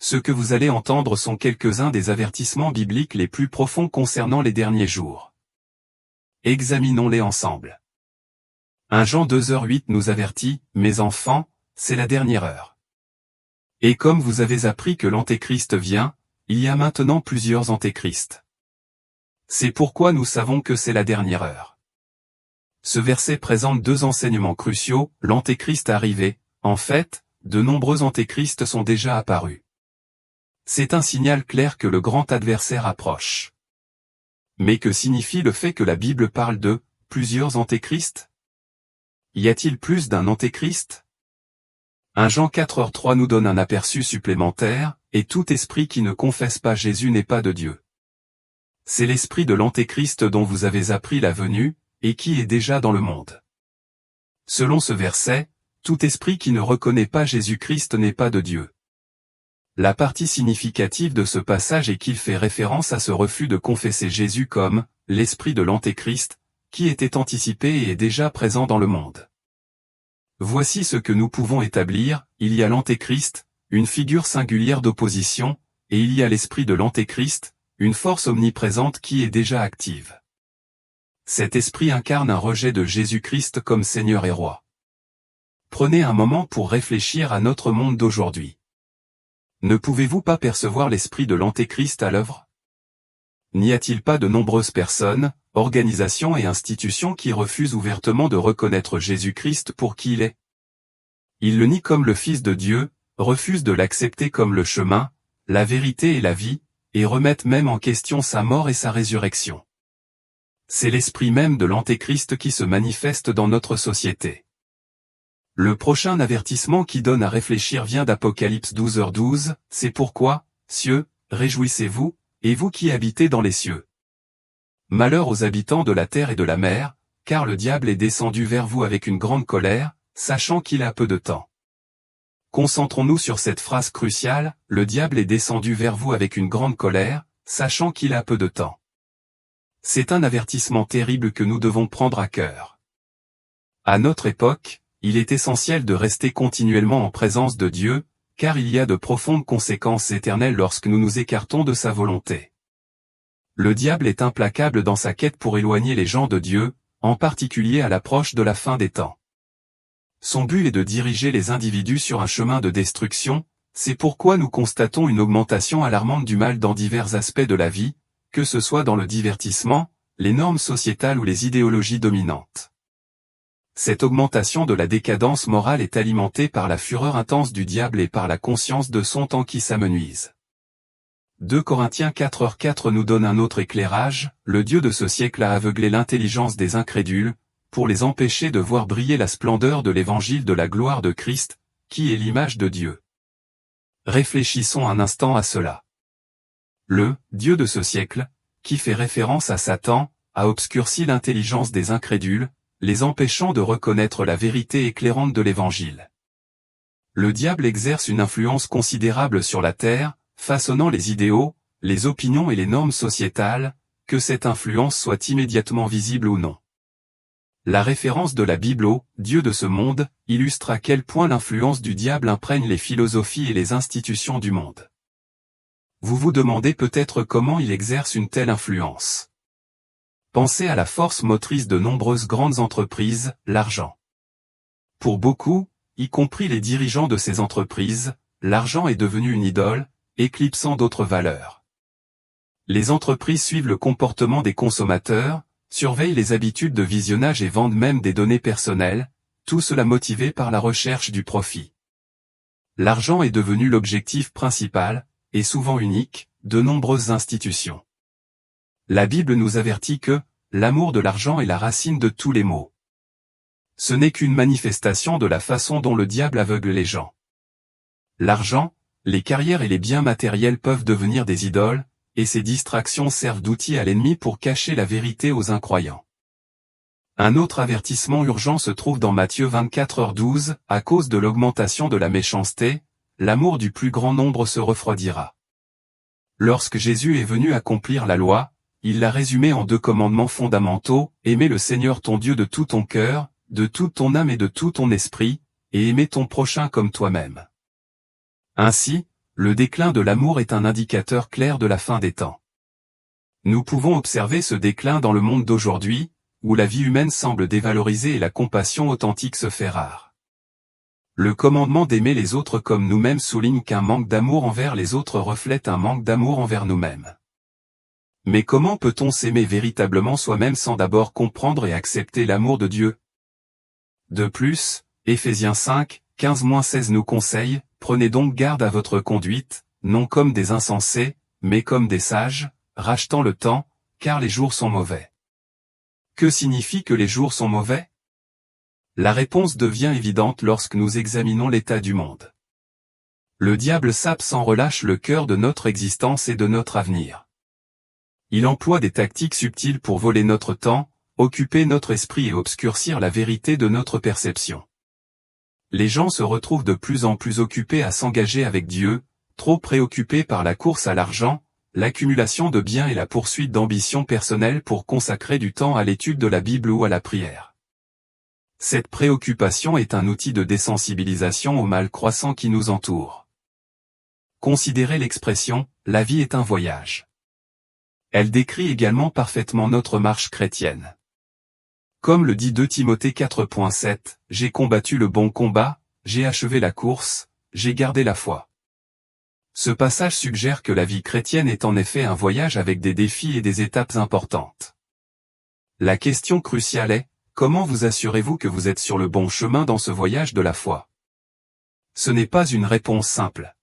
Ce que vous allez entendre sont quelques-uns des avertissements bibliques les plus profonds concernant les derniers jours. Examinons-les ensemble. 1 Jean 2h8 nous avertit, « Mes enfants, c'est la dernière heure. Et comme vous avez appris que l'Antéchrist vient, il y a maintenant plusieurs Antéchrists. C'est pourquoi nous savons que c'est la dernière heure. » Ce verset présente deux enseignements cruciaux, l'Antéchrist arrivé, en fait, de nombreux Antéchrists sont déjà apparus. C'est un signal clair que le grand adversaire approche. Mais que signifie le fait que la Bible parle de « plusieurs Antéchrists » ? Y a-t-il plus d'un Antéchrist ? 1 Jean 4h3 nous donne un aperçu supplémentaire, « Et tout esprit qui ne confesse pas Jésus n'est pas de Dieu. » C'est l'esprit de l'Antéchrist dont vous avez appris la venue, et qui est déjà dans le monde. Selon ce verset, tout esprit qui ne reconnaît pas Jésus-Christ n'est pas de Dieu. La partie significative de ce passage est qu'il fait référence à ce refus de confesser Jésus comme « l'esprit de l'Antéchrist », qui était anticipé et est déjà présent dans le monde. Voici ce que nous pouvons établir, il y a l'Antéchrist, une figure singulière d'opposition, et il y a l'esprit de l'Antéchrist, une force omniprésente qui est déjà active. Cet esprit incarne un rejet de Jésus-Christ comme Seigneur et Roi. Prenez un moment pour réfléchir à notre monde d'aujourd'hui. Ne pouvez-vous pas percevoir l'esprit de l'Antéchrist à l'œuvre? N'y a-t-il pas de nombreuses personnes, organisations et institutions qui refusent ouvertement de reconnaître Jésus-Christ pour qui il est? Ils le nient comme le Fils de Dieu, refusent de l'accepter comme le chemin, la vérité et la vie, et remettent même en question sa mort et sa résurrection. C'est l'esprit même de l'Antéchrist qui se manifeste dans notre société. Le prochain avertissement qui donne à réfléchir vient d'Apocalypse 12h12, « C'est pourquoi, cieux, réjouissez-vous, et vous qui habitez dans les cieux. Malheur aux habitants de la terre et de la mer, car le diable est descendu vers vous avec une grande colère, sachant qu'il a peu de temps. » Concentrons-nous sur cette phrase cruciale, « Le diable est descendu vers vous avec une grande colère, sachant qu'il a peu de temps. » C'est un avertissement terrible que nous devons prendre à cœur. À notre époque, il est essentiel de rester continuellement en présence de Dieu, car il y a de profondes conséquences éternelles lorsque nous nous écartons de sa volonté. Le diable est implacable dans sa quête pour éloigner les gens de Dieu, en particulier à l'approche de la fin des temps. Son but est de diriger les individus sur un chemin de destruction, c'est pourquoi nous constatons une augmentation alarmante du mal dans divers aspects de la vie, que ce soit dans le divertissement, les normes sociétales ou les idéologies dominantes. Cette augmentation de la décadence morale est alimentée par la fureur intense du diable et par la conscience de son temps qui s'amenuise. 2 Corinthiens 4h4 nous donne un autre éclairage, le Dieu de ce siècle a aveuglé l'intelligence des incrédules, pour les empêcher de voir briller la splendeur de l'évangile de la gloire de Christ, qui est l'image de Dieu. Réfléchissons un instant à cela. Le « Dieu de ce siècle », qui fait référence à Satan, a obscurci l'intelligence des incrédules, les empêchant de reconnaître la vérité éclairante de l'Évangile. Le diable exerce une influence considérable sur la terre, façonnant les idéaux, les opinions et les normes sociétales, que cette influence soit immédiatement visible ou non. La référence de la Bible au « Dieu de ce monde » illustre à quel point l'influence du diable imprègne les philosophies et les institutions du monde. Vous vous demandez peut-être comment il exerce une telle influence. Pensez à la force motrice de nombreuses grandes entreprises, l'argent. Pour beaucoup, y compris les dirigeants de ces entreprises, l'argent est devenu une idole, éclipsant d'autres valeurs. Les entreprises suivent le comportement des consommateurs, surveillent les habitudes de visionnage et vendent même des données personnelles, tout cela motivé par la recherche du profit. L'argent est devenu l'objectif principal, et souvent unique, de nombreuses institutions. La Bible nous avertit que l'amour de l'argent est la racine de tous les maux. Ce n'est qu'une manifestation de la façon dont le diable aveugle les gens. L'argent, les carrières et les biens matériels peuvent devenir des idoles, et ces distractions servent d'outils à l'ennemi pour cacher la vérité aux incroyants. Un autre avertissement urgent se trouve dans Matthieu 24h12, à cause de l'augmentation de la méchanceté, l'amour du plus grand nombre se refroidira. Lorsque Jésus est venu accomplir la loi, il l'a résumée en 2 commandements fondamentaux, aimer le Seigneur ton Dieu de tout ton cœur, de toute ton âme et de tout ton esprit, et aimer ton prochain comme toi-même. Ainsi, le déclin de l'amour est un indicateur clair de la fin des temps. Nous pouvons observer ce déclin dans le monde d'aujourd'hui, où la vie humaine semble dévalorisée et la compassion authentique se fait rare. Le commandement d'aimer les autres comme nous-mêmes souligne qu'un manque d'amour envers les autres reflète un manque d'amour envers nous-mêmes. Mais comment peut-on s'aimer véritablement soi-même sans d'abord comprendre et accepter l'amour de Dieu? De plus, Éphésiens 5, 15-16 nous conseille, prenez donc garde à votre conduite, non comme des insensés, mais comme des sages, rachetant le temps, car les jours sont mauvais. Que signifie que les jours sont mauvais? La réponse devient évidente lorsque nous examinons l'état du monde. Le diable sape sans relâche le cœur de notre existence et de notre avenir. Il emploie des tactiques subtiles pour voler notre temps, occuper notre esprit et obscurcir la vérité de notre perception. Les gens se retrouvent de plus en plus occupés à s'engager avec Dieu, trop préoccupés par la course à l'argent, l'accumulation de biens et la poursuite d'ambitions personnelles pour consacrer du temps à l'étude de la Bible ou à la prière. Cette préoccupation est un outil de désensibilisation au mal croissant qui nous entoure. Considérez l'expression « la vie est un voyage ». Elle décrit également parfaitement notre marche chrétienne. Comme le dit 2 Timothée 4.7, « J'ai combattu le bon combat, j'ai achevé la course, j'ai gardé la foi ». Ce passage suggère que la vie chrétienne est en effet un voyage avec des défis et des étapes importantes. La question cruciale est, comment vous assurez-vous que vous êtes sur le bon chemin dans ce voyage de la foi? Ce n'est pas une réponse simple.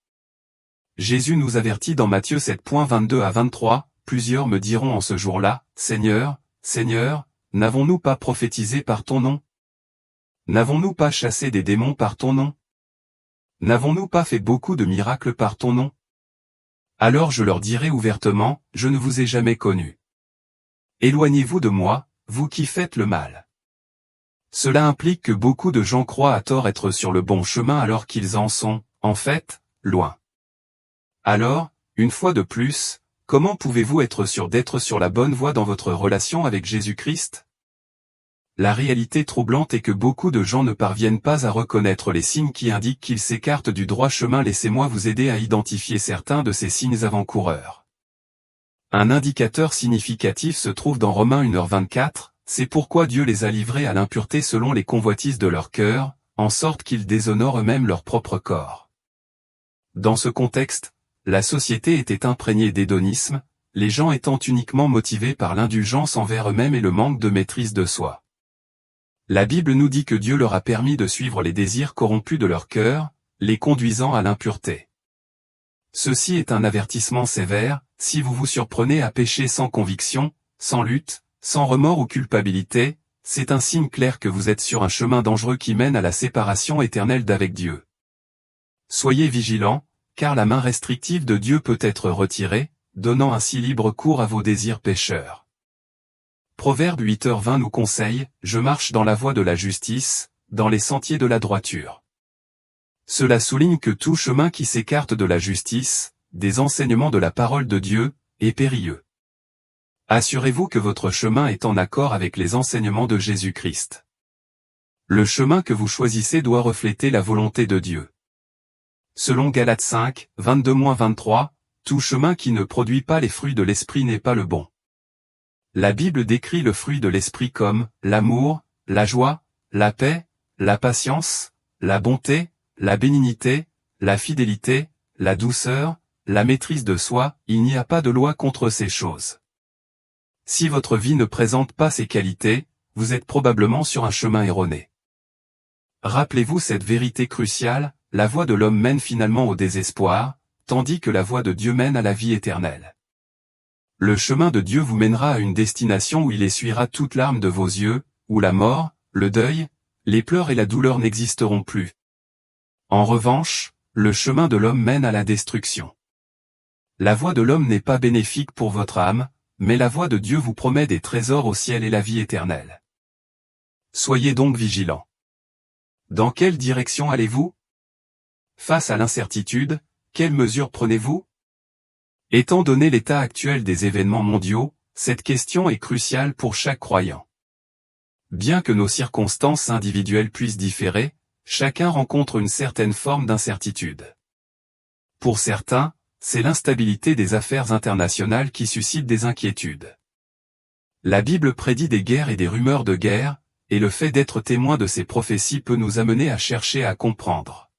Jésus nous avertit dans Matthieu 7.22-23, « Plusieurs me diront en ce jour-là, Seigneur, Seigneur, n'avons-nous pas prophétisé par ton nom? N'avons-nous pas chassé des démons par ton nom? N'avons-nous pas fait beaucoup de miracles par ton nom? Alors je leur dirai ouvertement, je ne vous ai jamais connus. Éloignez-vous de moi, vous qui faites le mal. » Cela implique que beaucoup de gens croient à tort être sur le bon chemin alors qu'ils en sont, en fait, loin. Alors, une fois de plus, comment pouvez-vous être sûr d'être sur la bonne voie dans votre relation avec Jésus-Christ? La réalité troublante est que beaucoup de gens ne parviennent pas à reconnaître les signes qui indiquent qu'ils s'écartent du droit chemin. Laissez-moi vous aider à identifier certains de ces signes avant-coureurs. Un indicateur significatif se trouve dans Romains 1h24, c'est pourquoi Dieu les a livrés à l'impureté selon les convoitises de leur cœur, en sorte qu'ils déshonorent eux-mêmes leur propre corps. Dans ce contexte, la société était imprégnée d'hédonisme, les gens étant uniquement motivés par l'indulgence envers eux-mêmes et le manque de maîtrise de soi. La Bible nous dit que Dieu leur a permis de suivre les désirs corrompus de leur cœur, les conduisant à l'impureté. Ceci est un avertissement sévère, si vous vous surprenez à pécher sans conviction, sans lutte, sans remords ou culpabilité, c'est un signe clair que vous êtes sur un chemin dangereux qui mène à la séparation éternelle d'avec Dieu. Soyez vigilants, car la main restrictive de Dieu peut être retirée, donnant ainsi libre cours à vos désirs pécheurs. Proverbe 8h20 nous conseille, « Je marche dans la voie de la justice, dans les sentiers de la droiture. » Cela souligne que tout chemin qui s'écarte de la justice, des enseignements de la parole de Dieu, est périlleux. Assurez-vous que votre chemin est en accord avec les enseignements de Jésus-Christ. Le chemin que vous choisissez doit refléter la volonté de Dieu. Selon Galates 5, 22-23, tout chemin qui ne produit pas les fruits de l'esprit n'est pas le bon. La Bible décrit le fruit de l'esprit comme l'amour, la joie, la paix, la patience, la bonté, la bénignité, la fidélité, la douceur, la maîtrise de soi. Il n'y a pas de loi contre ces choses. Si votre vie ne présente pas ces qualités, vous êtes probablement sur un chemin erroné. Rappelez-vous cette vérité cruciale, la voie de l'homme mène finalement au désespoir, tandis que la voie de Dieu mène à la vie éternelle. Le chemin de Dieu vous mènera à une destination où il essuiera toute larme de vos yeux, où la mort, le deuil, les pleurs et la douleur n'existeront plus. En revanche, le chemin de l'homme mène à la destruction. La voie de l'homme n'est pas bénéfique pour votre âme, mais la voie de Dieu vous promet des trésors au ciel et la vie éternelle. Soyez donc vigilants. Dans quelle direction allez-vous? Face à l'incertitude, quelles mesures prenez-vous? Étant donné l'état actuel des événements mondiaux, cette question est cruciale pour chaque croyant. Bien que nos circonstances individuelles puissent différer, chacun rencontre une certaine forme d'incertitude. Pour certains, c'est l'instabilité des affaires internationales qui suscite des inquiétudes. La Bible prédit des guerres et des rumeurs de guerre, et le fait d'être témoin de ces prophéties peut nous amener à chercher à comprendre.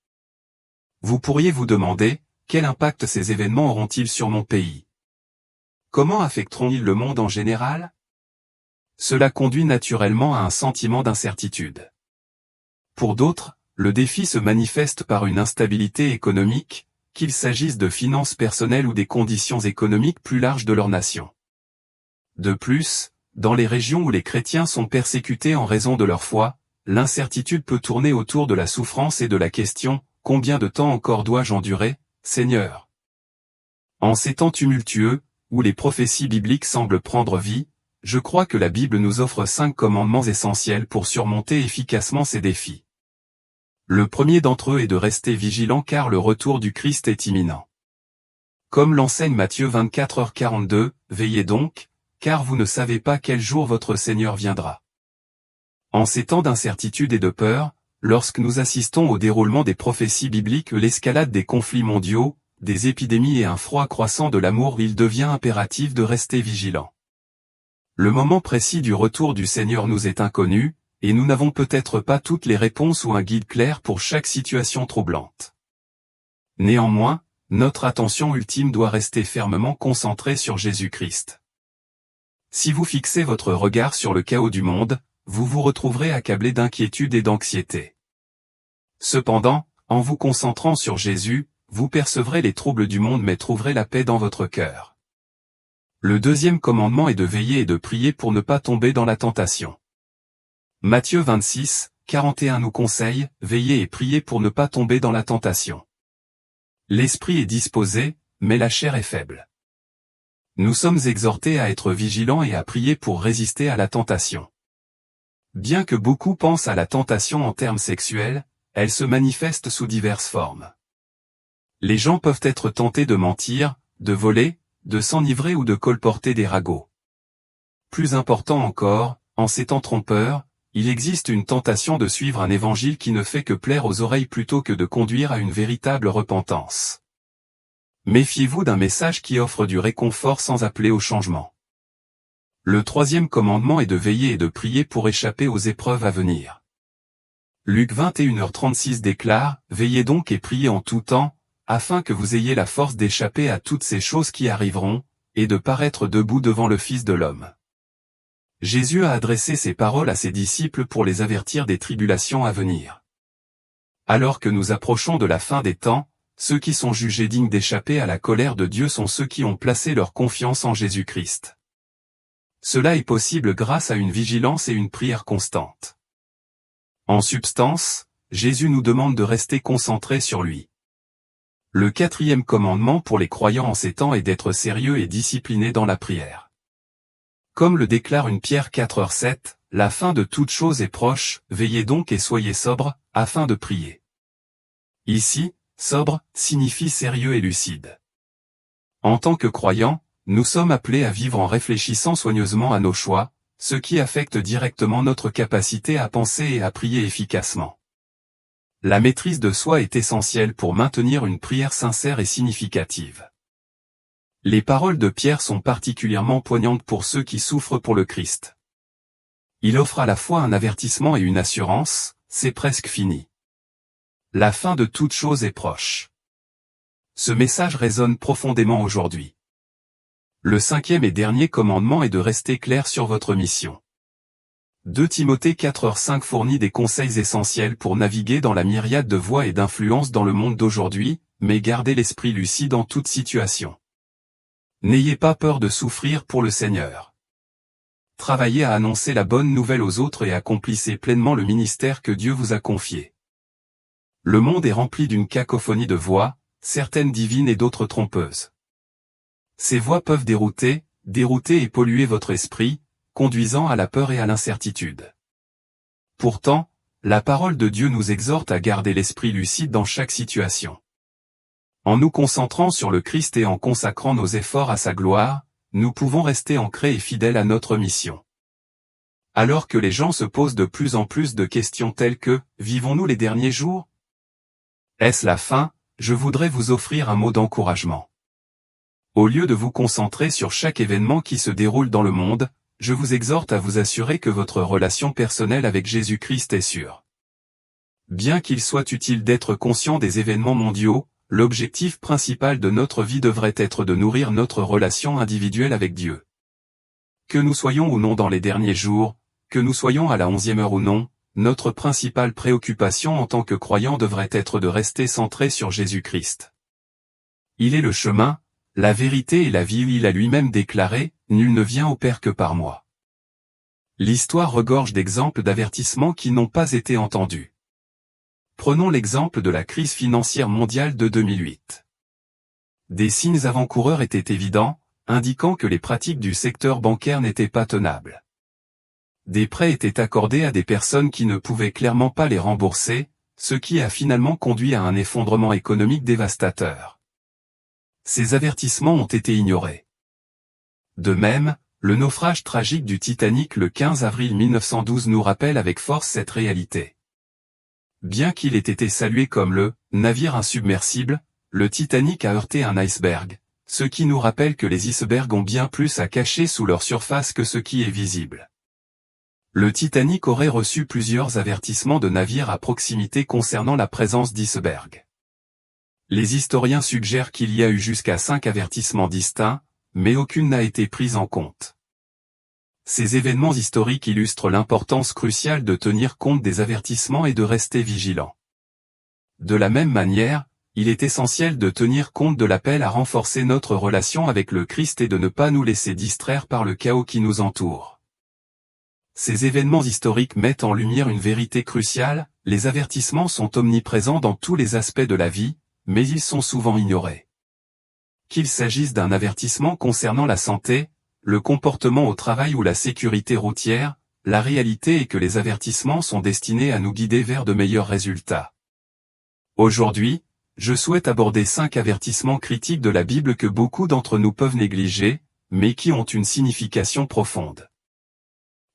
Vous pourriez vous demander, quel impact ces événements auront-ils sur mon pays? Comment affecteront-ils le monde en général? Cela conduit naturellement à un sentiment d'incertitude. Pour d'autres, le défi se manifeste par une instabilité économique, qu'il s'agisse de finances personnelles ou des conditions économiques plus larges de leur nation. De plus, dans les régions où les chrétiens sont persécutés en raison de leur foi, l'incertitude peut tourner autour de la souffrance et de la question « Combien de temps encore dois-je endurer, Seigneur ?» En ces temps tumultueux, où les prophéties bibliques semblent prendre vie, je crois que la Bible nous offre 5 commandements essentiels pour surmonter efficacement ces défis. Le premier d'entre eux est de rester vigilant car le retour du Christ est imminent. Comme l'enseigne Matthieu 24h42, veillez donc, car vous ne savez pas quel jour votre Seigneur viendra. En ces temps d'incertitude et de peur, lorsque nous assistons au déroulement des prophéties bibliques, l'escalade des conflits mondiaux, des épidémies et un froid croissant de l'amour, il devient impératif de rester vigilant. Le moment précis du retour du Seigneur nous est inconnu, et nous n'avons peut-être pas toutes les réponses ou un guide clair pour chaque situation troublante. Néanmoins, notre attention ultime doit rester fermement concentrée sur Jésus-Christ. Si vous fixez votre regard sur le chaos du monde, vous vous retrouverez accablé d'inquiétude et d'anxiété. Cependant, en vous concentrant sur Jésus, vous percevrez les troubles du monde mais trouverez la paix dans votre cœur. Le deuxième commandement est de veiller et de prier pour ne pas tomber dans la tentation. Matthieu 26, 41 nous conseille, veillez et priez pour ne pas tomber dans la tentation. L'esprit est disposé, mais la chair est faible. Nous sommes exhortés à être vigilants et à prier pour résister à la tentation. Bien que beaucoup pensent à la tentation en termes sexuels, elle se manifeste sous diverses formes. Les gens peuvent être tentés de mentir, de voler, de s'enivrer ou de colporter des ragots. Plus important encore, en ces temps trompeurs, il existe une tentation de suivre un évangile qui ne fait que plaire aux oreilles plutôt que de conduire à une véritable repentance. Méfiez-vous d'un message qui offre du réconfort sans appeler au changement. Le troisième commandement est de veiller et de prier pour échapper aux épreuves à venir. Luc 21h36 déclare, « Veillez donc et priez en tout temps, afin que vous ayez la force d'échapper à toutes ces choses qui arriveront, et de paraître debout devant le Fils de l'homme. » Jésus a adressé ces paroles à ses disciples pour les avertir des tribulations à venir. Alors que nous approchons de la fin des temps, ceux qui sont jugés dignes d'échapper à la colère de Dieu sont ceux qui ont placé leur confiance en Jésus-Christ. Cela est possible grâce à une vigilance et une prière constante. En substance, Jésus nous demande de rester concentrés sur lui. Le quatrième commandement pour les croyants en ces temps est d'être sérieux et disciplinés dans la prière. Comme le déclare 1 Pierre 4h7, la fin de toute chose est proche, veillez donc et soyez sobres, afin de prier. Ici, sobre signifie sérieux et lucide. En tant que croyants, nous sommes appelés à vivre en réfléchissant soigneusement à nos choix, ce qui affecte directement notre capacité à penser et à prier efficacement. La maîtrise de soi est essentielle pour maintenir une prière sincère et significative. Les paroles de Pierre sont particulièrement poignantes pour ceux qui souffrent pour le Christ. Il offre à la fois un avertissement et une assurance, c'est presque fini. La fin de toute chose est proche. Ce message résonne profondément aujourd'hui. Le cinquième et dernier commandement est de rester clair sur votre mission. 2 Timothée 4h5 fournit des conseils essentiels pour naviguer dans la myriade de voies et d'influences dans le monde d'aujourd'hui, mais gardez l'esprit lucide en toute situation. N'ayez pas peur de souffrir pour le Seigneur. Travaillez à annoncer la bonne nouvelle aux autres et accomplissez pleinement le ministère que Dieu vous a confié. Le monde est rempli d'une cacophonie de voix, certaines divines et d'autres trompeuses. Ces voix peuvent dérouter et polluer votre esprit, conduisant à la peur et à l'incertitude. Pourtant, la parole de Dieu nous exhorte à garder l'esprit lucide dans chaque situation. En nous concentrant sur le Christ et en consacrant nos efforts à sa gloire, nous pouvons rester ancrés et fidèles à notre mission. Alors que les gens se posent de plus en plus de questions telles que « Vivons-nous les derniers jours ? Est-ce la fin ? je voudrais vous offrir un mot d'encouragement. Au lieu de vous concentrer sur chaque événement qui se déroule dans le monde, je vous exhorte à vous assurer que votre relation personnelle avec Jésus-Christ est sûre. Bien qu'il soit utile d'être conscient des événements mondiaux, l'objectif principal de notre vie devrait être de nourrir notre relation individuelle avec Dieu. Que nous soyons ou non dans les derniers jours, que nous soyons à la 11e heure ou non, notre principale préoccupation en tant que croyants devrait être de rester centré sur Jésus-Christ. Il est le chemin, la vérité et la vie. Il a lui-même déclaré, « Nul ne vient au Père que par moi ». L'histoire regorge d'exemples d'avertissements qui n'ont pas été entendus. Prenons l'exemple de la crise financière mondiale de 2008. Des signes avant-coureurs étaient évidents, indiquant que les pratiques du secteur bancaire n'étaient pas tenables. Des prêts étaient accordés à des personnes qui ne pouvaient clairement pas les rembourser, ce qui a finalement conduit à un effondrement économique dévastateur. Ces avertissements ont été ignorés. De même, le naufrage tragique du Titanic le 15 avril 1912 nous rappelle avec force cette réalité. Bien qu'il ait été salué comme le « navire insubmersible », le Titanic a heurté un iceberg, ce qui nous rappelle que les icebergs ont bien plus à cacher sous leur surface que ce qui est visible. Le Titanic aurait reçu plusieurs avertissements de navires à proximité concernant la présence d'icebergs. Les historiens suggèrent qu'il y a eu jusqu'à 5 avertissements distincts, mais aucune n'a été prise en compte. Ces événements historiques illustrent l'importance cruciale de tenir compte des avertissements et de rester vigilant. De la même manière, il est essentiel de tenir compte de l'appel à renforcer notre relation avec le Christ et de ne pas nous laisser distraire par le chaos qui nous entoure. Ces événements historiques mettent en lumière une vérité cruciale, les avertissements sont omniprésents dans tous les aspects de la vie, mais ils sont souvent ignorés. Qu'il s'agisse d'un avertissement concernant la santé, le comportement au travail ou la sécurité routière, la réalité est que les avertissements sont destinés à nous guider vers de meilleurs résultats. Aujourd'hui, je souhaite aborder 5 avertissements critiques de la Bible que beaucoup d'entre nous peuvent négliger, mais qui ont une signification profonde.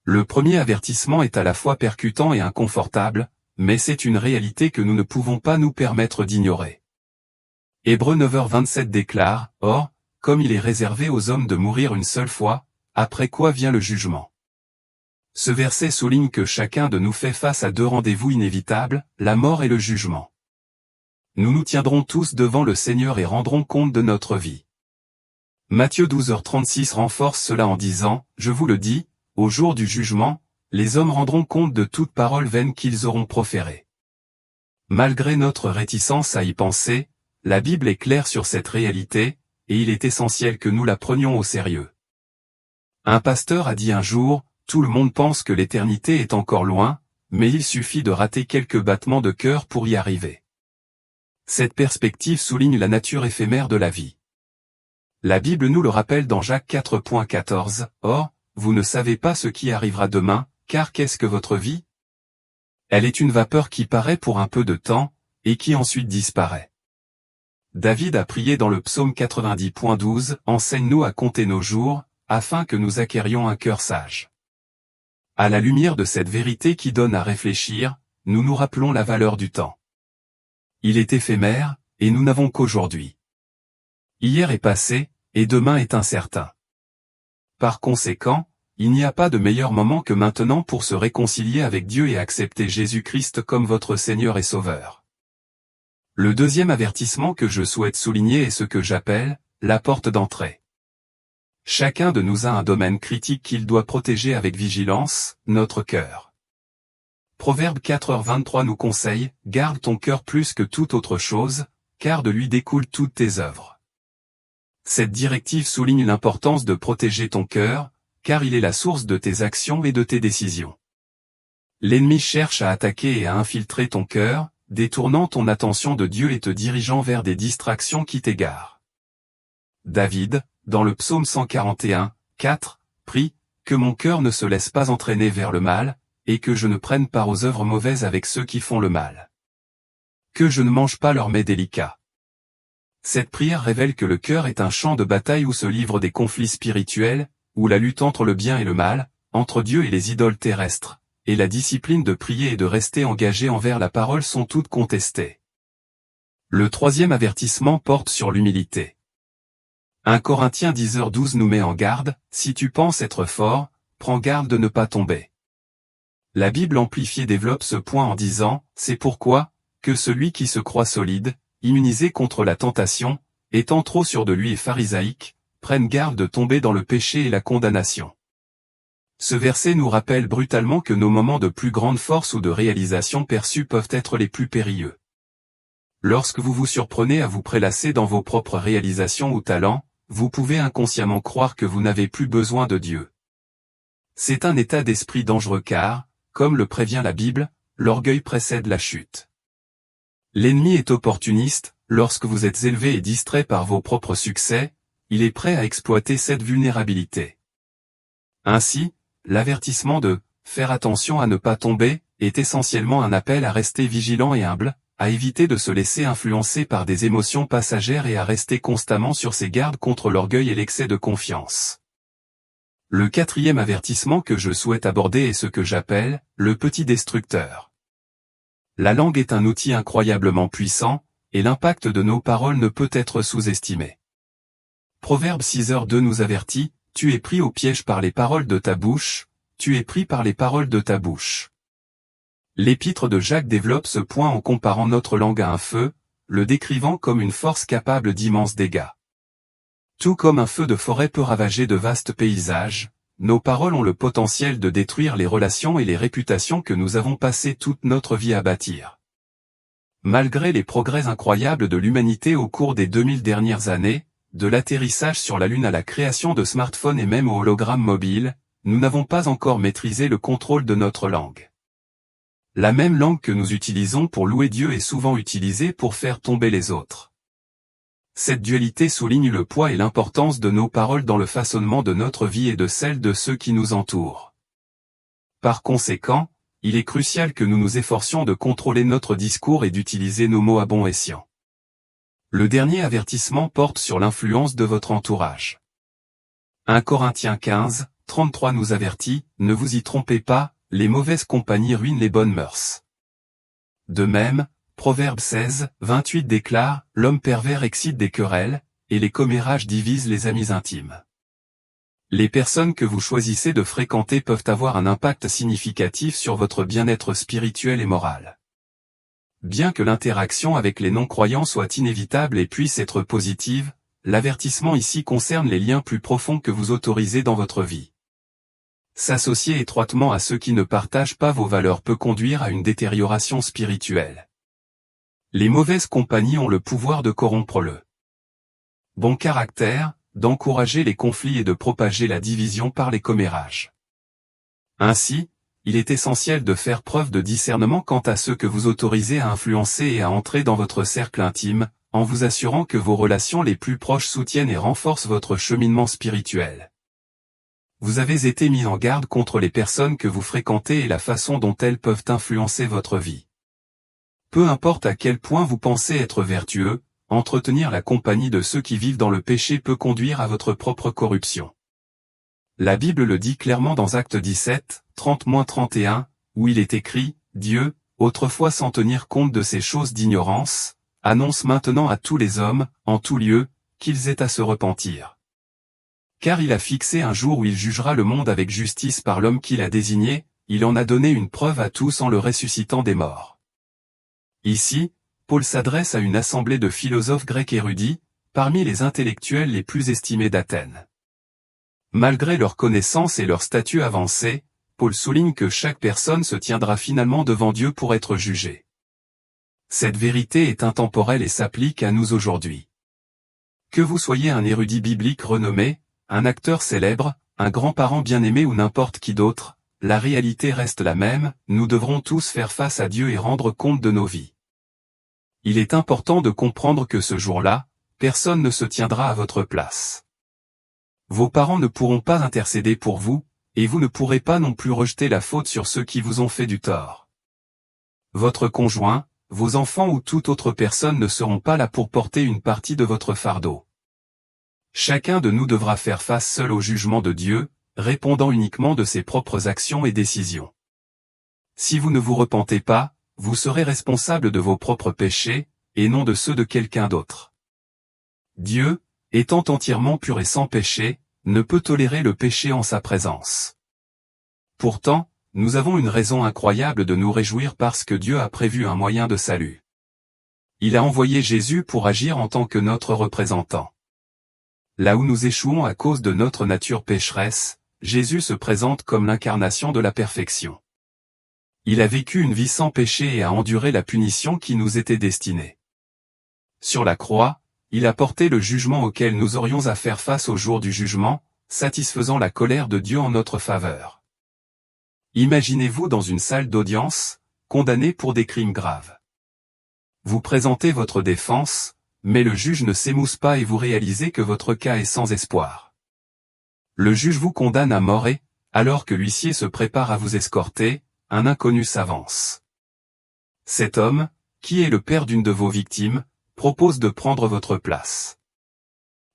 Le premier avertissement est à la fois percutant et inconfortable, mais c'est une réalité que nous ne pouvons pas nous permettre d'ignorer. Hébreux 9h27 déclare, « Or, comme il est réservé aux hommes de mourir une seule fois, après quoi vient le jugement. » Ce verset souligne que chacun de nous fait face à 2 rendez-vous inévitables, la mort et le jugement. Nous nous tiendrons tous devant le Seigneur et rendrons compte de notre vie. Matthieu 12h36 renforce cela en disant, « Je vous le dis, au jour du jugement, les hommes rendront compte de toute parole vaine qu'ils auront proférée. » Malgré notre réticence à y penser, la Bible est claire sur cette réalité, et il est essentiel que nous la prenions au sérieux. Un pasteur a dit un jour, « Tout le monde pense que l'éternité est encore loin, mais il suffit de rater quelques battements de cœur pour y arriver. » Cette perspective souligne la nature éphémère de la vie. La Bible nous le rappelle dans Jacques 4.14, « Or, vous ne savez pas ce qui arrivera demain, car qu'est-ce que votre vie? Elle est une vapeur qui paraît pour un peu de temps, et qui ensuite disparaît. » David a prié dans le psaume 90.12, « Enseigne-nous à compter nos jours, afin que nous acquérions un cœur sage. » À la lumière de cette vérité qui donne à réfléchir, nous nous rappelons la valeur du temps. Il est éphémère, et nous n'avons qu'aujourd'hui. Hier est passé, et demain est incertain. Par conséquent, il n'y a pas de meilleur moment que maintenant pour se réconcilier avec Dieu et accepter Jésus-Christ comme votre Seigneur et Sauveur. Le deuxième avertissement que je souhaite souligner est ce que j'appelle la porte d'entrée. Chacun de nous a un domaine critique qu'il doit protéger avec vigilance, notre cœur. Proverbe 4h23 nous conseille, « Garde ton cœur plus que toute autre chose, car de lui découlent toutes tes œuvres. » Cette directive souligne l'importance de protéger ton cœur, car il est la source de tes actions et de tes décisions. L'ennemi cherche à attaquer et à infiltrer ton cœur, détournant ton attention de Dieu et te dirigeant vers des distractions qui t'égarent. David, dans le psaume 141, 4, prie, « Que mon cœur ne se laisse pas entraîner vers le mal, et que je ne prenne part aux œuvres mauvaises avec ceux qui font le mal. Que je ne mange pas leurs mets délicats. » Cette prière révèle que le cœur est un champ de bataille où se livrent des conflits spirituels, où la lutte entre le bien et le mal, entre Dieu et les idoles terrestres, et la discipline de prier et de rester engagé envers la parole sont toutes contestées. Le troisième avertissement porte sur l'humilité. 1 Corinthiens 10h12 nous met en garde, si tu penses être fort, prends garde de ne pas tomber. La Bible amplifiée développe ce point en disant, c'est pourquoi, que celui qui se croit solide, immunisé contre la tentation, étant trop sûr de lui et pharisaïque, prenne garde de tomber dans le péché et la condamnation. Ce verset nous rappelle brutalement que nos moments de plus grande force ou de réalisation perçue peuvent être les plus périlleux. Lorsque vous vous surprenez à vous prélasser dans vos propres réalisations ou talents, vous pouvez inconsciemment croire que vous n'avez plus besoin de Dieu. C'est un état d'esprit dangereux car, comme le prévient la Bible, l'orgueil précède la chute. L'ennemi est opportuniste, lorsque vous êtes élevé et distrait par vos propres succès, il est prêt à exploiter cette vulnérabilité. Ainsi, l'avertissement de « faire attention à ne pas tomber » est essentiellement un appel à rester vigilant et humble, à éviter de se laisser influencer par des émotions passagères et à rester constamment sur ses gardes contre l'orgueil et l'excès de confiance. Le quatrième avertissement que je souhaite aborder est ce que j'appelle « le petit destructeur ». La langue est un outil incroyablement puissant, et l'impact de nos paroles ne peut être sous-estimé. Proverbe 6h2 nous avertit, « Tu es pris au piège par les paroles de ta bouche, tu es pris par les paroles de ta bouche ». L'épître de Jacques développe ce point en comparant notre langue à un feu, le décrivant comme une force capable d'immenses dégâts. Tout comme un feu de forêt peut ravager de vastes paysages, nos paroles ont le potentiel de détruire les relations et les réputations que nous avons passé toute notre vie à bâtir. Malgré les progrès incroyables de l'humanité au cours des 2000 dernières années, de l'atterrissage sur la Lune à la création de smartphones et même aux hologrammes mobiles, nous n'avons pas encore maîtrisé le contrôle de notre langue. La même langue que nous utilisons pour louer Dieu est souvent utilisée pour faire tomber les autres. Cette dualité souligne le poids et l'importance de nos paroles dans le façonnement de notre vie et de celle de ceux qui nous entourent. Par conséquent, il est crucial que nous nous efforcions de contrôler notre discours et d'utiliser nos mots à bon escient. Le dernier avertissement porte sur l'influence de votre entourage. 1 Corinthiens 15, 33 nous avertit, « Ne vous y trompez pas, les mauvaises compagnies ruinent les bonnes mœurs. » De même, Proverbe 16, 28 déclare, « L'homme pervers excite des querelles, et les commérages divisent les amis intimes. » Les personnes que vous choisissez de fréquenter peuvent avoir un impact significatif sur votre bien-être spirituel et moral. Bien que l'interaction avec les non-croyants soit inévitable et puisse être positive, l'avertissement ici concerne les liens plus profonds que vous autorisez dans votre vie. S'associer étroitement à ceux qui ne partagent pas vos valeurs peut conduire à une détérioration spirituelle. Les mauvaises compagnies ont le pouvoir de corrompre le bon caractère, d'encourager les conflits et de propager la division par les commérages. Ainsi, il est essentiel de faire preuve de discernement quant à ceux que vous autorisez à influencer et à entrer dans votre cercle intime, en vous assurant que vos relations les plus proches soutiennent et renforcent votre cheminement spirituel. Vous avez été mis en garde contre les personnes que vous fréquentez et la façon dont elles peuvent influencer votre vie. Peu importe à quel point vous pensez être vertueux, entretenir la compagnie de ceux qui vivent dans le péché peut conduire à votre propre corruption. La Bible le dit clairement dans Actes 17, 30-31, où il est écrit, « Dieu, autrefois sans tenir compte de ces choses d'ignorance, annonce maintenant à tous les hommes, en tout lieu, qu'ils aient à se repentir. Car il a fixé un jour où il jugera le monde avec justice par l'homme qu'il a désigné, il en a donné une preuve à tous en le ressuscitant des morts. » Ici, Paul s'adresse à une assemblée de philosophes grecs érudits, parmi les intellectuels les plus estimés d'Athènes. Malgré leur connaissance et leur statut avancé, Paul souligne que chaque personne se tiendra finalement devant Dieu pour être jugée. Cette vérité est intemporelle et s'applique à nous aujourd'hui. Que vous soyez un érudit biblique renommé, un acteur célèbre, un grand-parent bien-aimé ou n'importe qui d'autre, la réalité reste la même, nous devrons tous faire face à Dieu et rendre compte de nos vies. Il est important de comprendre que ce jour-là, personne ne se tiendra à votre place. Vos parents ne pourront pas intercéder pour vous, et vous ne pourrez pas non plus rejeter la faute sur ceux qui vous ont fait du tort. Votre conjoint, vos enfants ou toute autre personne ne seront pas là pour porter une partie de votre fardeau. Chacun de nous devra faire face seul au jugement de Dieu, répondant uniquement de ses propres actions et décisions. Si vous ne vous repentez pas, vous serez responsable de vos propres péchés, et non de ceux de quelqu'un d'autre. Dieu, étant entièrement pur et sans péché, ne peut tolérer le péché en sa présence. Pourtant, nous avons une raison incroyable de nous réjouir parce que Dieu a prévu un moyen de salut. Il a envoyé Jésus pour agir en tant que notre représentant. Là où nous échouons à cause de notre nature pécheresse, Jésus se présente comme l'incarnation de la perfection. Il a vécu une vie sans péché et a enduré la punition qui nous était destinée. Sur la croix, il a porté le jugement auquel nous aurions à faire face au jour du jugement, satisfaisant la colère de Dieu en notre faveur. Imaginez-vous dans une salle d'audience, condamné pour des crimes graves. Vous présentez votre défense, mais le juge ne s'émousse pas et vous réalisez que votre cas est sans espoir. Le juge vous condamne à mort et, alors que l'huissier se prépare à vous escorter, un inconnu s'avance. Cet homme, qui est le père d'une de vos victimes, propose de prendre votre place.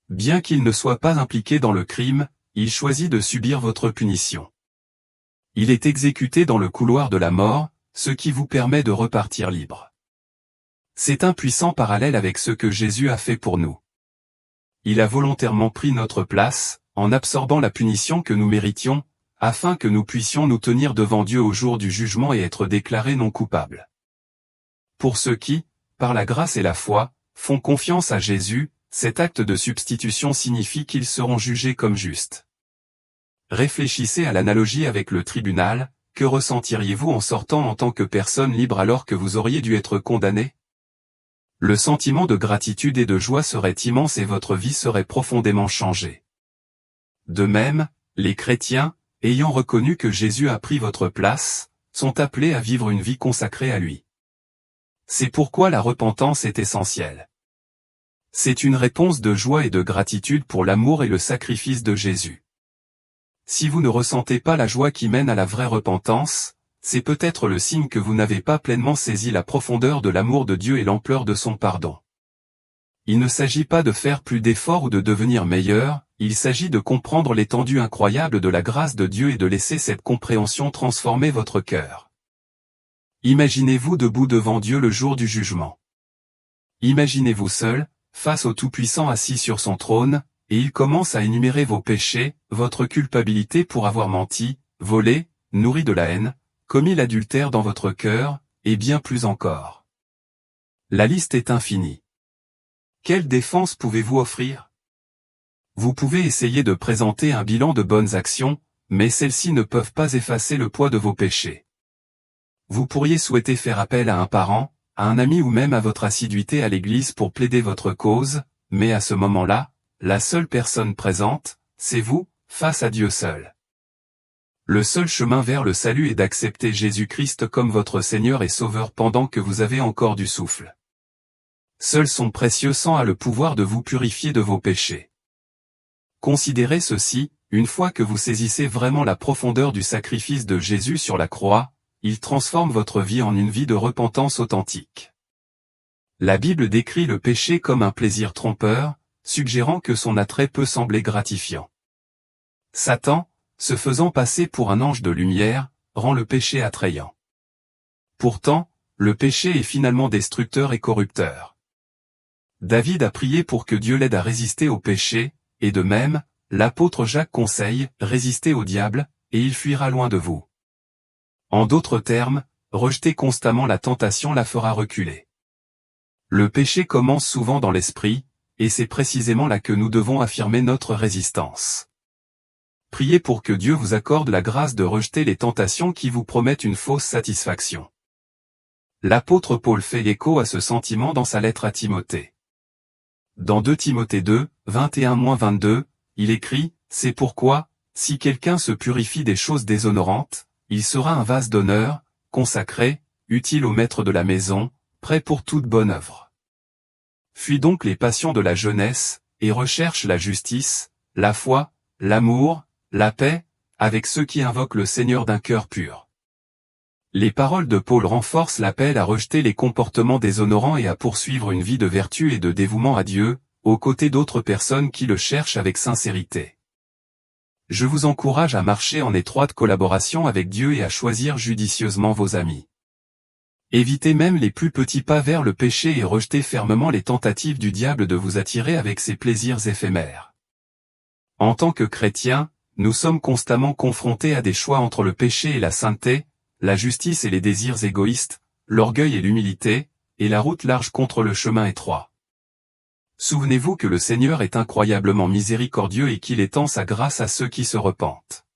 Bien qu'il ne soit pas impliqué dans le crime, il choisit de subir votre punition. Il est exécuté dans le couloir de la mort, ce qui vous permet de repartir libre. C'est un puissant parallèle avec ce que Jésus a fait pour nous. Il a volontairement pris notre place, en absorbant la punition que nous méritions, afin que nous puissions nous tenir devant Dieu au jour du jugement et être déclarés non coupables. Pour ceux qui, par la grâce et la foi, font confiance à Jésus, cet acte de substitution signifie qu'ils seront jugés comme justes. Réfléchissez à l'analogie avec le tribunal, que ressentiriez-vous en sortant en tant que personne libre alors que vous auriez dû être condamné ? Le sentiment de gratitude et de joie serait immense et votre vie serait profondément changée. De même, les chrétiens, ayant reconnu que Jésus a pris votre place, sont appelés à vivre une vie consacrée à lui. C'est pourquoi la repentance est essentielle. C'est une réponse de joie et de gratitude pour l'amour et le sacrifice de Jésus. Si vous ne ressentez pas la joie qui mène à la vraie repentance, c'est peut-être le signe que vous n'avez pas pleinement saisi la profondeur de l'amour de Dieu et l'ampleur de son pardon. Il ne s'agit pas de faire plus d'efforts ou de devenir meilleur, il s'agit de comprendre l'étendue incroyable de la grâce de Dieu et de laisser cette compréhension transformer votre cœur. Imaginez-vous debout devant Dieu le jour du jugement. Imaginez-vous seul, face au Tout-Puissant assis sur son trône, et il commence à énumérer vos péchés, votre culpabilité pour avoir menti, volé, nourri de la haine, commis l'adultère dans votre cœur, et bien plus encore. La liste est infinie. Quelle défense pouvez-vous offrir ? Vous pouvez essayer de présenter un bilan de bonnes actions, mais celles-ci ne peuvent pas effacer le poids de vos péchés. Vous pourriez souhaiter faire appel à un parent, à un ami ou même à votre assiduité à l'église pour plaider votre cause, mais à ce moment-là, la seule personne présente, c'est vous, face à Dieu seul. Le seul chemin vers le salut est d'accepter Jésus-Christ comme votre Seigneur et Sauveur pendant que vous avez encore du souffle. Seul son précieux sang a le pouvoir de vous purifier de vos péchés. Considérez ceci, une fois que vous saisissez vraiment la profondeur du sacrifice de Jésus sur la croix, il transforme votre vie en une vie de repentance authentique. La Bible décrit le péché comme un plaisir trompeur, suggérant que son attrait peut sembler gratifiant. Satan, se faisant passer pour un ange de lumière, rend le péché attrayant. Pourtant, le péché est finalement destructeur et corrupteur. David a prié pour que Dieu l'aide à résister au péché, et de même, l'apôtre Jacques conseille, résistez au diable, et il fuira loin de vous. En d'autres termes, rejeter constamment la tentation la fera reculer. Le péché commence souvent dans l'esprit, et c'est précisément là que nous devons affirmer notre résistance. Priez pour que Dieu vous accorde la grâce de rejeter les tentations qui vous promettent une fausse satisfaction. L'apôtre Paul fait écho à ce sentiment dans sa lettre à Timothée. Dans 2 Timothée 2, 21-22, il écrit, « C'est pourquoi, si quelqu'un se purifie des choses déshonorantes, il sera un vase d'honneur, consacré, utile au maître de la maison, prêt pour toute bonne œuvre. Fuis donc les passions de la jeunesse, et recherche la justice, la foi, l'amour, la paix, avec ceux qui invoquent le Seigneur d'un cœur pur. » Les paroles de Paul renforcent l'appel à rejeter les comportements déshonorants et à poursuivre une vie de vertu et de dévouement à Dieu, aux côtés d'autres personnes qui le cherchent avec sincérité. Je vous encourage à marcher en étroite collaboration avec Dieu et à choisir judicieusement vos amis. Évitez même les plus petits pas vers le péché et rejetez fermement les tentatives du diable de vous attirer avec ses plaisirs éphémères. En tant que chrétiens, nous sommes constamment confrontés à des choix entre le péché et la sainteté, la justice et les désirs égoïstes, l'orgueil et l'humilité, et la route large contre le chemin étroit. Souvenez-vous que le Seigneur est incroyablement miséricordieux et qu'il étend sa grâce à ceux qui se repentent.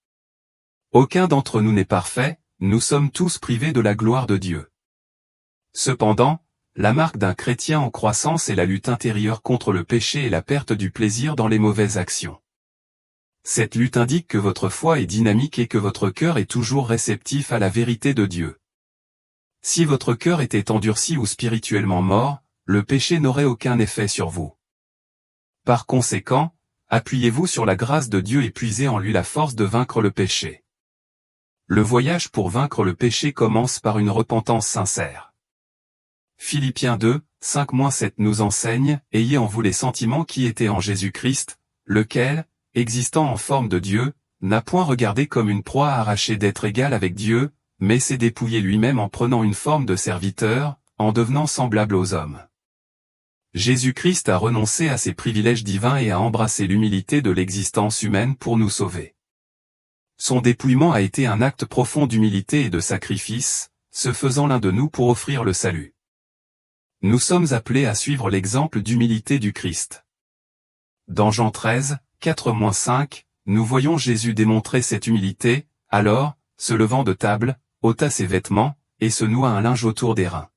Aucun d'entre nous n'est parfait, nous sommes tous privés de la gloire de Dieu. Cependant, la marque d'un chrétien en croissance est la lutte intérieure contre le péché et la perte du plaisir dans les mauvaises actions. Cette lutte indique que votre foi est dynamique et que votre cœur est toujours réceptif à la vérité de Dieu. Si votre cœur était endurci ou spirituellement mort, le péché n'aurait aucun effet sur vous. Par conséquent, appuyez-vous sur la grâce de Dieu et puisez en lui la force de vaincre le péché. Le voyage pour vaincre le péché commence par une repentance sincère. Philippiens 2, 5-7 nous enseigne, « Ayez en vous les sentiments qui étaient en Jésus-Christ, lequel, existant en forme de Dieu, n'a point regardé comme une proie arrachée d'être égal avec Dieu, mais s'est dépouillé lui-même en prenant une forme de serviteur, en devenant semblable aux hommes. » Jésus-Christ a renoncé à ses privilèges divins et a embrassé l'humilité de l'existence humaine pour nous sauver. Son dépouillement a été un acte profond d'humilité et de sacrifice, se faisant l'un de nous pour offrir le salut. Nous sommes appelés à suivre l'exemple d'humilité du Christ. Dans Jean 13, 4-5, nous voyons Jésus démontrer cette humilité, alors, se levant de table, ôta ses vêtements, et se noua un linge autour des reins.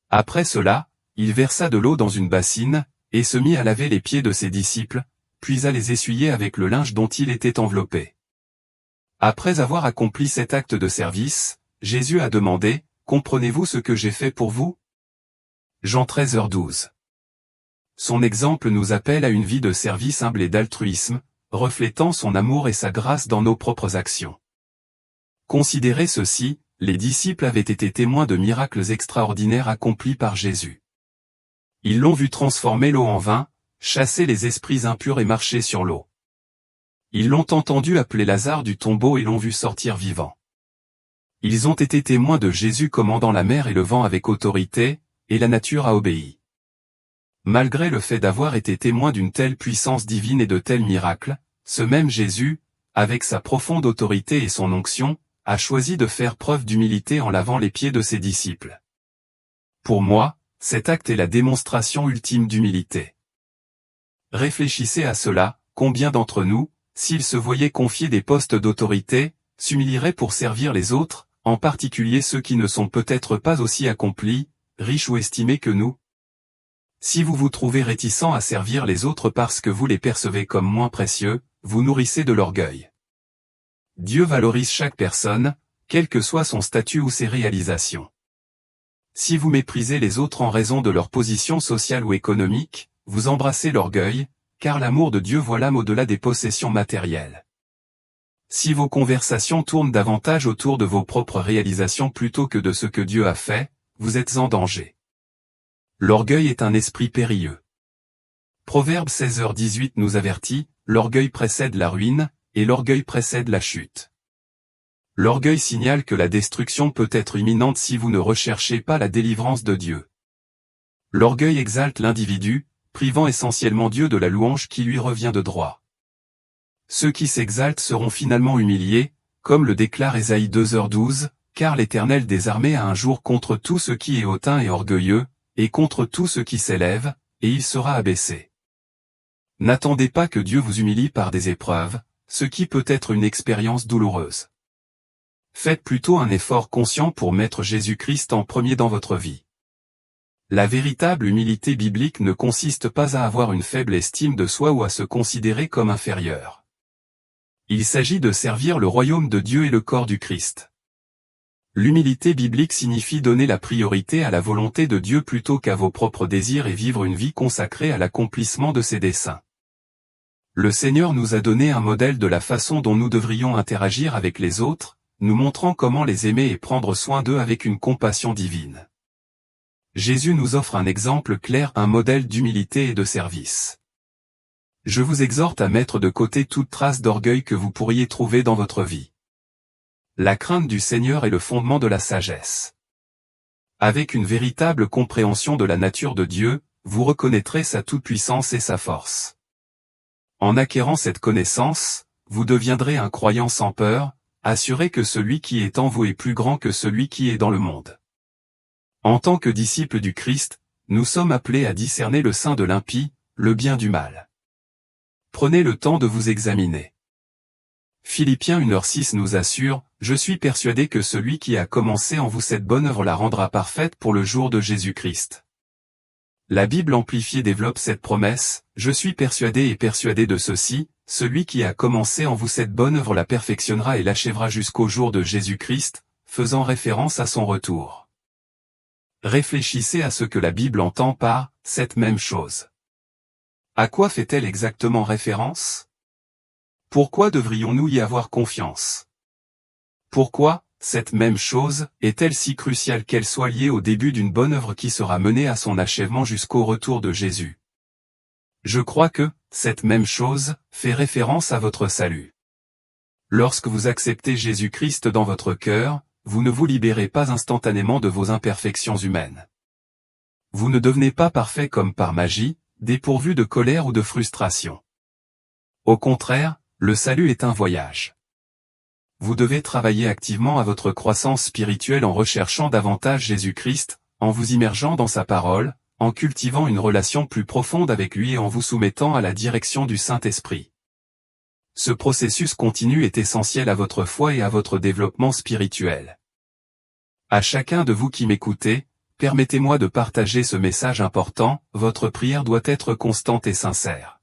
Après cela, il versa de l'eau dans une bassine, et se mit à laver les pieds de ses disciples, puis à les essuyer avec le linge dont il était enveloppé. Après avoir accompli cet acte de service, Jésus a demandé, « Comprenez-vous ce que j'ai fait pour vous ?» Jean 13h12. Son exemple nous appelle à une vie de service humble et d'altruisme, reflétant son amour et sa grâce dans nos propres actions. Considérez ceci, les disciples avaient été témoins de miracles extraordinaires accomplis par Jésus. Ils l'ont vu transformer l'eau en vin, chasser les esprits impurs et marcher sur l'eau. Ils l'ont entendu appeler Lazare du tombeau et l'ont vu sortir vivant. Ils ont été témoins de Jésus commandant la mer et le vent avec autorité, et la nature a obéi. Malgré le fait d'avoir été témoin d'une telle puissance divine et de tels miracles, ce même Jésus, avec sa profonde autorité et son onction, a choisi de faire preuve d'humilité en lavant les pieds de ses disciples. Pour moi, cet acte est la démonstration ultime d'humilité. Réfléchissez à cela, combien d'entre nous, s'ils se voyaient confier des postes d'autorité, s'humilieraient pour servir les autres, en particulier ceux qui ne sont peut-être pas aussi accomplis, riches ou estimés que nous? Si vous vous trouvez réticent à servir les autres parce que vous les percevez comme moins précieux, vous nourrissez de l'orgueil. Dieu valorise chaque personne, quel que soit son statut ou ses réalisations. Si vous méprisez les autres en raison de leur position sociale ou économique, vous embrassez l'orgueil, car l'amour de Dieu voit l'âme au-delà des possessions matérielles. Si vos conversations tournent davantage autour de vos propres réalisations plutôt que de ce que Dieu a fait, vous êtes en danger. L'orgueil est un esprit périlleux. Proverbe 16h18 nous avertit, l'orgueil précède la ruine, et l'orgueil précède la chute. L'orgueil signale que la destruction peut être imminente si vous ne recherchez pas la délivrance de Dieu. L'orgueil exalte l'individu, privant essentiellement Dieu de la louange qui lui revient de droit. Ceux qui s'exaltent seront finalement humiliés, comme le déclare Ésaïe 2h12, car l'Éternel des armées a un jour contre tout ce qui est hautain et orgueilleux, et contre tout ce qui s'élève, et il sera abaissé. N'attendez pas que Dieu vous humilie par des épreuves, ce qui peut être une expérience douloureuse. Faites plutôt un effort conscient pour mettre Jésus-Christ en premier dans votre vie. La véritable humilité biblique ne consiste pas à avoir une faible estime de soi ou à se considérer comme inférieur. Il s'agit de servir le royaume de Dieu et le corps du Christ. L'humilité biblique signifie donner la priorité à la volonté de Dieu plutôt qu'à vos propres désirs et vivre une vie consacrée à l'accomplissement de ses desseins. Le Seigneur nous a donné un modèle de la façon dont nous devrions interagir avec les autres, nous montrant comment les aimer et prendre soin d'eux avec une compassion divine. Jésus nous offre un exemple clair, un modèle d'humilité et de service. Je vous exhorte à mettre de côté toute trace d'orgueil que vous pourriez trouver dans votre vie. La crainte du Seigneur est le fondement de la sagesse. Avec une véritable compréhension de la nature de Dieu, vous reconnaîtrez sa toute-puissance et sa force. En acquérant cette connaissance, vous deviendrez un croyant sans peur, assuré que celui qui est en vous est plus grand que celui qui est dans le monde. En tant que disciples du Christ, nous sommes appelés à discerner le sein de l'impie, le bien du mal. Prenez le temps de vous examiner. Philippiens 1h6 nous assure, « Je suis persuadé que celui qui a commencé en vous cette bonne œuvre la rendra parfaite pour le jour de Jésus-Christ. » La Bible amplifiée développe cette promesse, « Je suis persuadé et persuadé de ceci, celui qui a commencé en vous cette bonne œuvre la perfectionnera et l'achèvera jusqu'au jour de Jésus-Christ, faisant référence à son retour. » Réfléchissez à ce que la Bible entend par « cette même chose ». À quoi fait-elle exactement référence? Pourquoi devrions-nous y avoir confiance? Pourquoi, cette même chose, est-elle si cruciale qu'elle soit liée au début d'une bonne œuvre qui sera menée à son achèvement jusqu'au retour de Jésus? Je crois que, cette même chose, fait référence à votre salut. Lorsque vous acceptez Jésus-Christ dans votre cœur, vous ne vous libérez pas instantanément de vos imperfections humaines. Vous ne devenez pas parfait comme par magie, dépourvu de colère ou de frustration. Au contraire, le salut est un voyage. Vous devez travailler activement à votre croissance spirituelle en recherchant davantage Jésus-Christ, en vous immergeant dans sa parole, en cultivant une relation plus profonde avec lui et en vous soumettant à la direction du Saint-Esprit. Ce processus continu est essentiel à votre foi et à votre développement spirituel. À chacun de vous qui m'écoutez, permettez-moi de partager ce message important, votre prière doit être constante et sincère.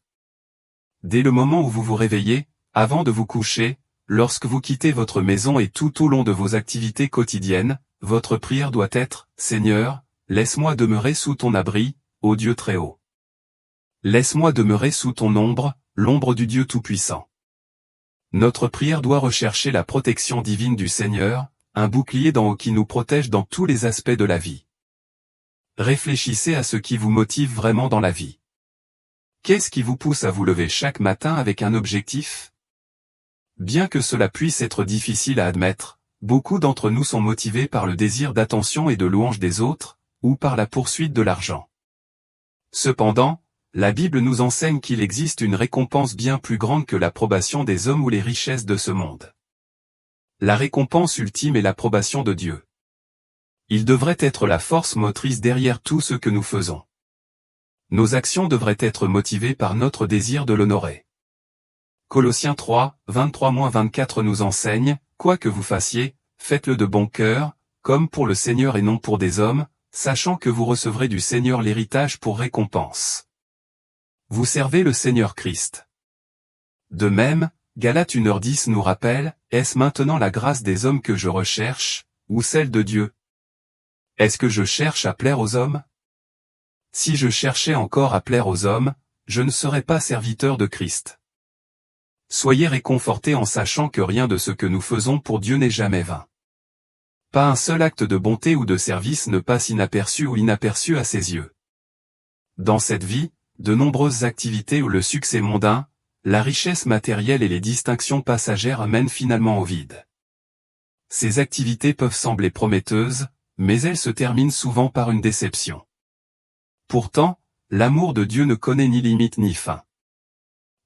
Dès le moment où vous vous réveillez, avant de vous coucher, lorsque vous quittez votre maison et tout au long de vos activités quotidiennes, votre prière doit être « Seigneur, laisse-moi demeurer sous ton abri, ô Dieu très haut. Laisse-moi demeurer sous ton ombre, l'ombre du Dieu Tout-Puissant. » Notre prière doit rechercher la protection divine du Seigneur, un bouclier d'en haut qui nous protège dans tous les aspects de la vie. Réfléchissez à ce qui vous motive vraiment dans la vie. Qu'est-ce qui vous pousse à vous lever chaque matin avec un objectif? Bien que cela puisse être difficile à admettre, beaucoup d'entre nous sont motivés par le désir d'attention et de louange des autres, ou par la poursuite de l'argent. Cependant, la Bible nous enseigne qu'il existe une récompense bien plus grande que l'approbation des hommes ou les richesses de ce monde. La récompense ultime est l'approbation de Dieu. Il devrait être la force motrice derrière tout ce que nous faisons. Nos actions devraient être motivées par notre désir de l'honorer. Colossiens 3, 23-24 nous enseigne, « Quoi que vous fassiez, faites-le de bon cœur, comme pour le Seigneur et non pour des hommes, sachant que vous recevrez du Seigneur l'héritage pour récompense. » Vous servez le Seigneur Christ. De même, Galates 1h10 nous rappelle, « Est-ce maintenant la grâce des hommes que je recherche, ou celle de Dieu? Est-ce que je cherche à plaire aux hommes? Si je cherchais encore à plaire aux hommes, je ne serais pas serviteur de Christ. » Soyez réconfortés en sachant que rien de ce que nous faisons pour Dieu n'est jamais vain. Pas un seul acte de bonté ou de service ne passe inaperçu ou inaperçu à ses yeux. Dans cette vie, de nombreuses activités où le succès mondain, la richesse matérielle et les distinctions passagères mènent finalement au vide. Ces activités peuvent sembler prometteuses, mais elles se terminent souvent par une déception. Pourtant, l'amour de Dieu ne connaît ni limite ni fin.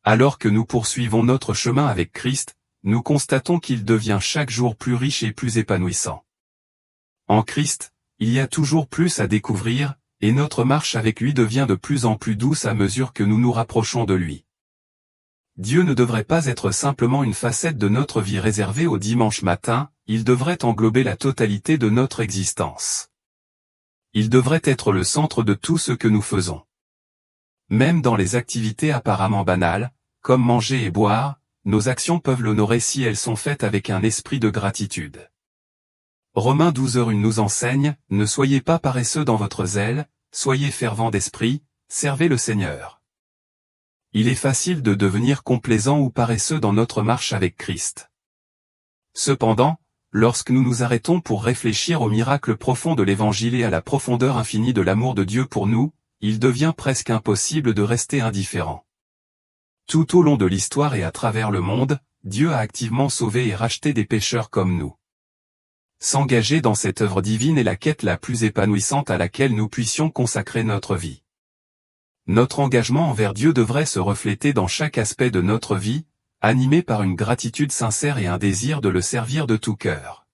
Alors que nous poursuivons notre chemin avec Christ, nous constatons qu'il devient chaque jour plus riche et plus épanouissant. En Christ, il y a toujours plus à découvrir, et notre marche avec lui devient de plus en plus douce à mesure que nous nous rapprochons de lui. Dieu ne devrait pas être simplement une facette de notre vie réservée au dimanche matin, il devrait englober la totalité de notre existence. Il devrait être le centre de tout ce que nous faisons. Même dans les activités apparemment banales, comme manger et boire, nos actions peuvent l'honorer si elles sont faites avec un esprit de gratitude. Romains 12h1 nous enseigne, « Ne soyez pas paresseux dans votre zèle, soyez fervents d'esprit, servez le Seigneur. » Il est facile de devenir complaisant ou paresseux dans notre marche avec Christ. Cependant, lorsque nous nous arrêtons pour réfléchir au miracle profond de l'Évangile et à la profondeur infinie de l'amour de Dieu pour nous, il devient presque impossible de rester indifférent. Tout au long de l'histoire et à travers le monde, Dieu a activement sauvé et racheté des pécheurs comme nous. S'engager dans cette œuvre divine est la quête la plus épanouissante à laquelle nous puissions consacrer notre vie. Notre engagement envers Dieu devrait se refléter dans chaque aspect de notre vie, animé par une gratitude sincère et un désir de le servir de tout cœur.